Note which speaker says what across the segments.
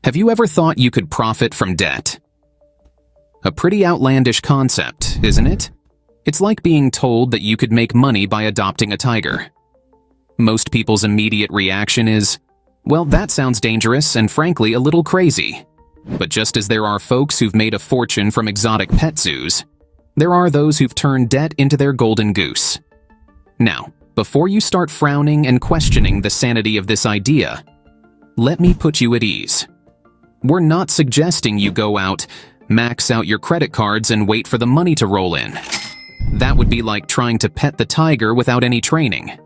Speaker 1: Have you ever thought you could profit from debt? A pretty outlandish concept, isn't it? It's like being told that you could make money by adopting a tiger. Most people's immediate reaction is, well, that sounds dangerous and frankly a little crazy. But just as there are folks who've made a fortune from exotic pet zoos, there are those who've turned debt into their golden goose. Now, before you start frowning and questioning the sanity of this idea, let me put you at ease. We're not suggesting you go out, max out your credit cards and wait for the money to roll in. That would be like trying to pet the tiger without any training.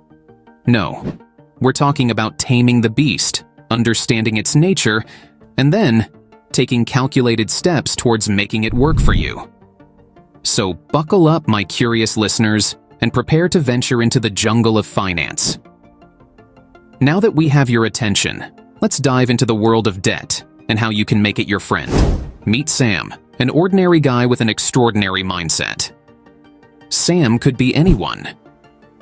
Speaker 1: No, we're talking about taming the beast, understanding its nature, and then taking calculated steps towards making it work for you. So buckle up, my curious listeners, and prepare to venture into the jungle of finance. Now that we have your attention, let's dive into the world of debt and how you can make it your friend. Meet Sam, an ordinary guy with an extraordinary mindset. Sam could be anyone.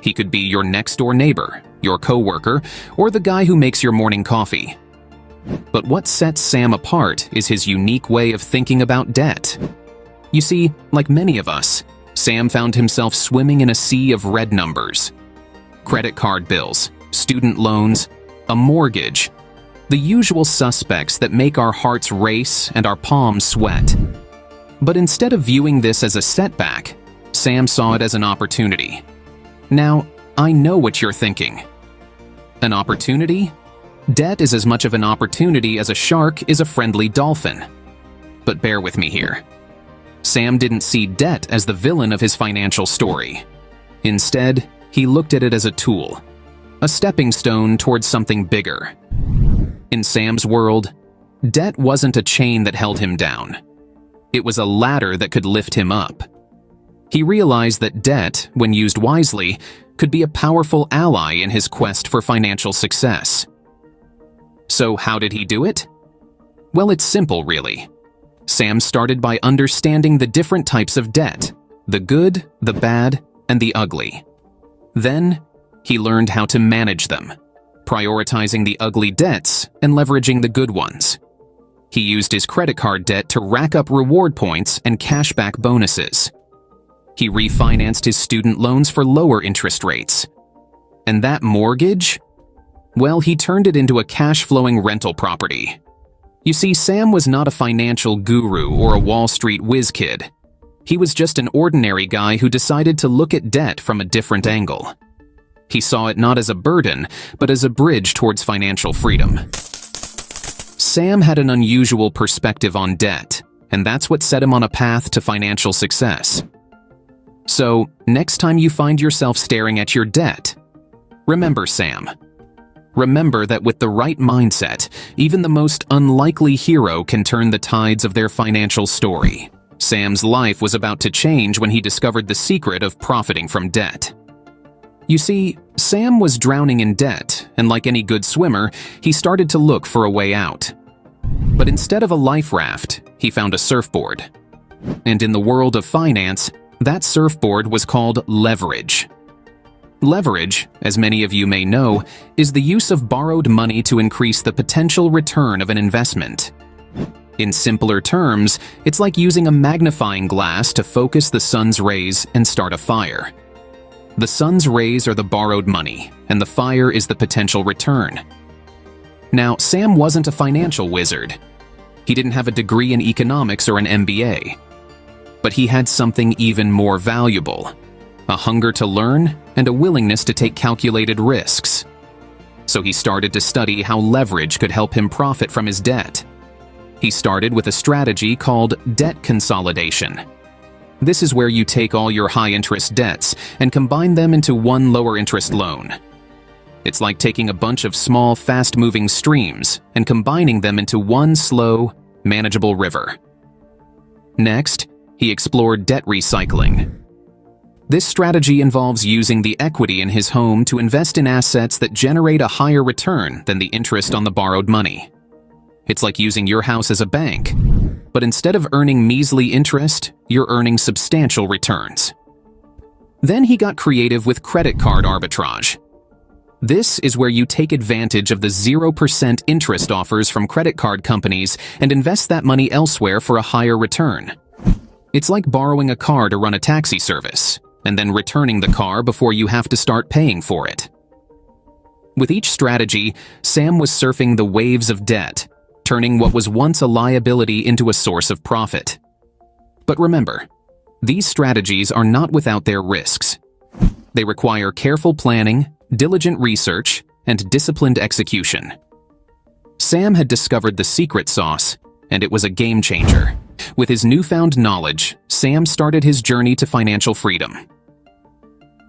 Speaker 1: He could be your next-door neighbor, your coworker, or the guy who makes your morning coffee. But what sets Sam apart is his unique way of thinking about debt. You see, like many of us, Sam found himself swimming in a sea of red numbers. Credit card bills, student loans, a mortgage, the usual suspects that make our hearts race and our palms sweat. But instead of viewing this as a setback, Sam saw it as an opportunity. Now, I know what you're thinking. An opportunity? Debt is as much of an opportunity as a shark is a friendly dolphin. But bear with me here. Sam didn't see debt as the villain of his financial story. Instead, he looked at it as a tool, a stepping stone towards something bigger. In Sam's world, debt wasn't a chain that held him down. It was a ladder that could lift him up. He realized that debt, when used wisely, could be a powerful ally in his quest for financial success. So how did he do it? Well, it's simple, really. Sam started by understanding the different types of debt, the good, the bad, and the ugly. Then, he learned how to manage them, prioritizing the ugly debts and leveraging the good ones. He used his credit card debt to rack up reward points and cashback bonuses. He refinanced his student loans for lower interest rates. And that mortgage? Well, he turned it into a cash-flowing rental property. You see, Sam was not a financial guru or a Wall Street whiz kid. He was just an ordinary guy who decided to look at debt from a different angle. He saw it not as a burden, but as a bridge towards financial freedom. Sam had an unusual perspective on debt, and that's what set him on a path to financial success. So, next time you find yourself staring at your debt, remember Sam. Remember that with the right mindset, even the most unlikely hero can turn the tides of their financial story. Sam's life was about to change when he discovered the secret of profiting from debt. You see, Sam was drowning in debt, and like any good swimmer, he started to look for a way out. But instead of a life raft, he found a surfboard. And in the world of finance, that surfboard was called leverage. Leverage, as many of you may know, is the use of borrowed money to increase the potential return of an investment. In simpler terms, it's like using a magnifying glass to focus the sun's rays and start a fire. The sun's rays are the borrowed money, and the fire is the potential return. Now, Sam wasn't a financial wizard. He didn't have a degree in economics or an MBA. But he had something even more valuable: a hunger to learn and a willingness to take calculated risks. So he started to study how leverage could help him profit from his debt. He started with a strategy called debt consolidation. This is where you take all your high-interest debts and combine them into one lower-interest loan. It's like taking a bunch of small, fast-moving streams and combining them into one slow, manageable river. Next, he explored debt recycling. This strategy involves using the equity in his home to invest in assets that generate a higher return than the interest on the borrowed money. It's like using your house as a bank, but instead of earning measly interest, you're earning substantial returns. Then he got creative with credit card arbitrage. This is where you take advantage of the 0% interest offers from credit card companies and invest that money elsewhere for a higher return. It's like borrowing a car to run a taxi service, and then returning the car before you have to start paying for it. With each strategy, Sam was surfing the waves of debt, turning what was once a liability into a source of profit. But remember, these strategies are not without their risks. They require careful planning, diligent research, and disciplined execution. Sam had discovered the secret sauce, and it was a game changer. With his newfound knowledge, Sam started his journey to financial freedom.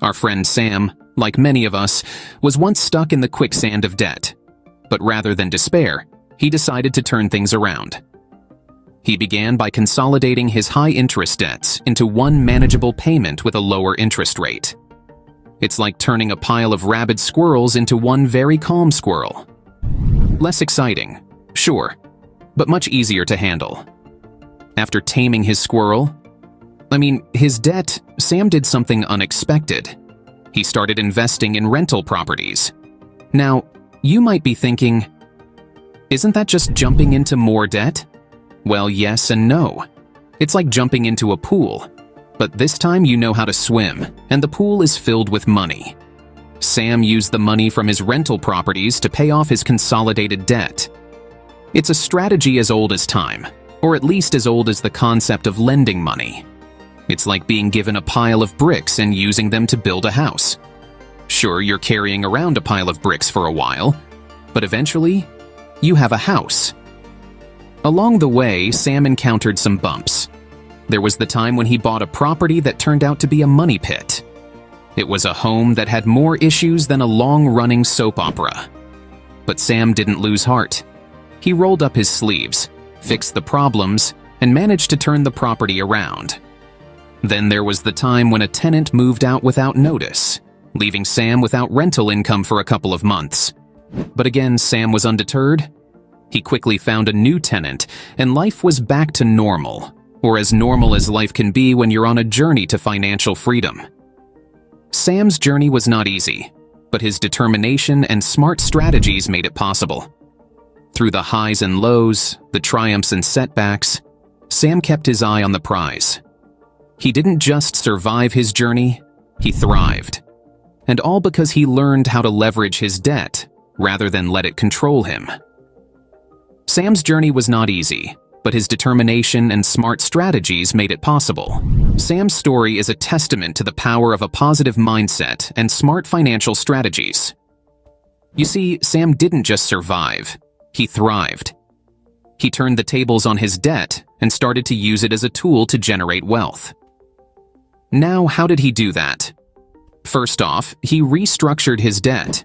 Speaker 1: Our friend Sam, like many of us, was once stuck in the quicksand of debt. But rather than despair, he decided to turn things around. He began by consolidating his high-interest debts into one manageable payment with a lower interest rate. It's like turning a pile of rabid squirrels into one very calm squirrel. Less exciting, sure, but much easier to handle. After taming his his debt, Sam did something unexpected. He started investing in rental properties. Now, you might be thinking, isn't that just jumping into more debt? Well, yes and no. It's like jumping into a pool, but this time you know how to swim, and the pool is filled with money. Sam used the money from his rental properties to pay off his consolidated debt. It's a strategy as old as time, or at least as old as the concept of lending money. It's like being given a pile of bricks and using them to build a house. Sure, you're carrying around a pile of bricks for a while, but eventually, you have a house. Along the way, Sam encountered some bumps. There was the time when he bought a property that turned out to be a money pit. It was a home that had more issues than a long-running soap opera. But Sam didn't lose heart. He rolled up his sleeves, fixed the problems, and managed to turn the property around. Then there was the time when a tenant moved out without notice, leaving Sam without rental income for a couple of months. But again, Sam was undeterred. He quickly found a new tenant, and life was back to normal, or as normal as life can be when you're on a journey to financial freedom. Sam's journey was not easy, but his determination and smart strategies made it possible. Through the highs and lows, the triumphs and setbacks, Sam kept his eye on the prize. He didn't just survive his journey, he thrived. And all because he learned how to leverage his debt rather than let it control him. Sam's journey was not easy, but his determination and smart strategies made it possible. Sam's story is a testament to the power of a positive mindset and smart financial strategies. You see, Sam didn't just survive, he thrived. He turned the tables on his debt and started to use it as a tool to generate wealth. Now, how did he do that? First off, he restructured his debt.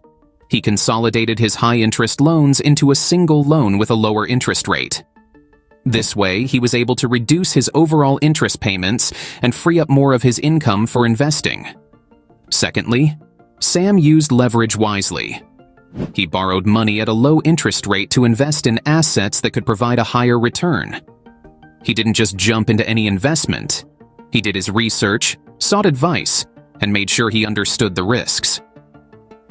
Speaker 1: He consolidated his high-interest loans into a single loan with a lower interest rate. This way, he was able to reduce his overall interest payments and free up more of his income for investing. Secondly, Sam used leverage wisely. He borrowed money at a low interest rate to invest in assets that could provide a higher return. He didn't just jump into any investment. He did his research, sought advice, and made sure he understood the risks.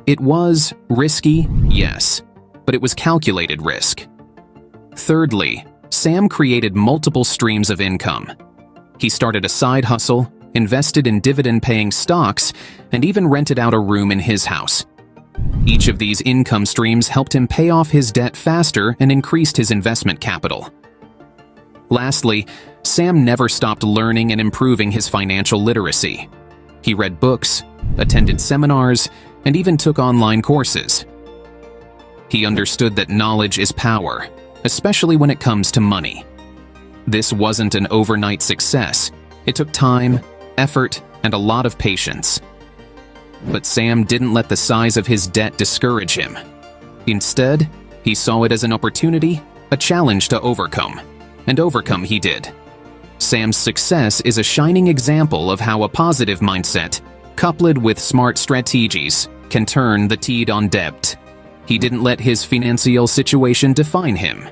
Speaker 1: It was risky, yes, but it was calculated risk. Thirdly, Sam created multiple streams of income. He started a side hustle, invested in dividend-paying stocks, and even rented out a room in his house. Each of these income streams helped him pay off his debt faster and increased his investment capital. Lastly, Sam never stopped learning and improving his financial literacy. He read books, attended seminars, and even took online courses. He understood that knowledge is power, especially when it comes to money. This wasn't an overnight success. It took time, effort, and a lot of patience. But Sam didn't let the size of his debt discourage him. Instead, he saw it as an opportunity, a challenge to overcome, and overcome he did. Sam's success is a shining example of how a positive mindset, coupled with smart strategies, can turn the tide on debt. He didn't let his financial situation define him.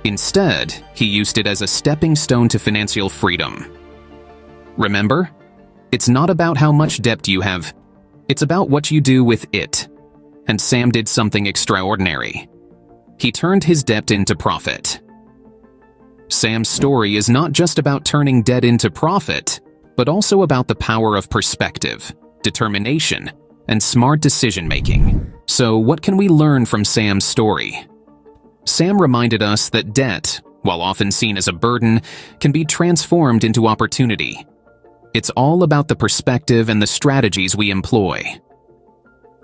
Speaker 1: Instead, he used it as a stepping stone to financial freedom. Remember, it's not about how much debt you have, it's about what you do with it. and Sam did something extraordinary. He turned his debt into profit. Sam's story is not just about turning debt into profit, but also about the power of perspective, determination, and smart decision-making. So what can we learn from Sam's story? Sam reminded us that debt, while often seen as a burden, can be transformed into opportunity. It's all about the perspective and the strategies we employ.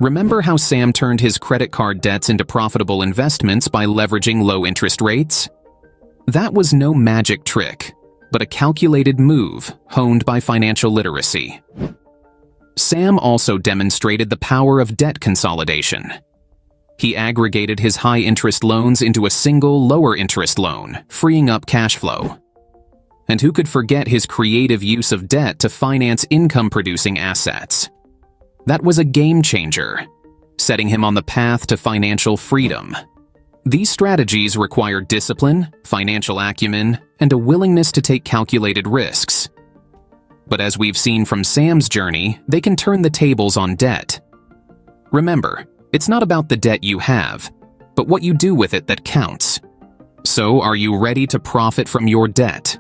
Speaker 1: Remember how Sam turned his credit card debts into profitable investments by leveraging low interest rates? That was no magic trick, but a calculated move honed by financial literacy. Sam also demonstrated the power of debt consolidation. He aggregated his high-interest loans into a single lower-interest loan, freeing up cash flow. And who could forget his creative use of debt to finance income-producing assets? That was a game-changer, setting him on the path to financial freedom. These strategies require discipline, financial acumen, and a willingness to take calculated risks. But as we've seen from Sam's journey, they can turn the tables on debt. Remember, it's not about the debt you have, but what you do with it that counts. So, are you ready to profit from your debt?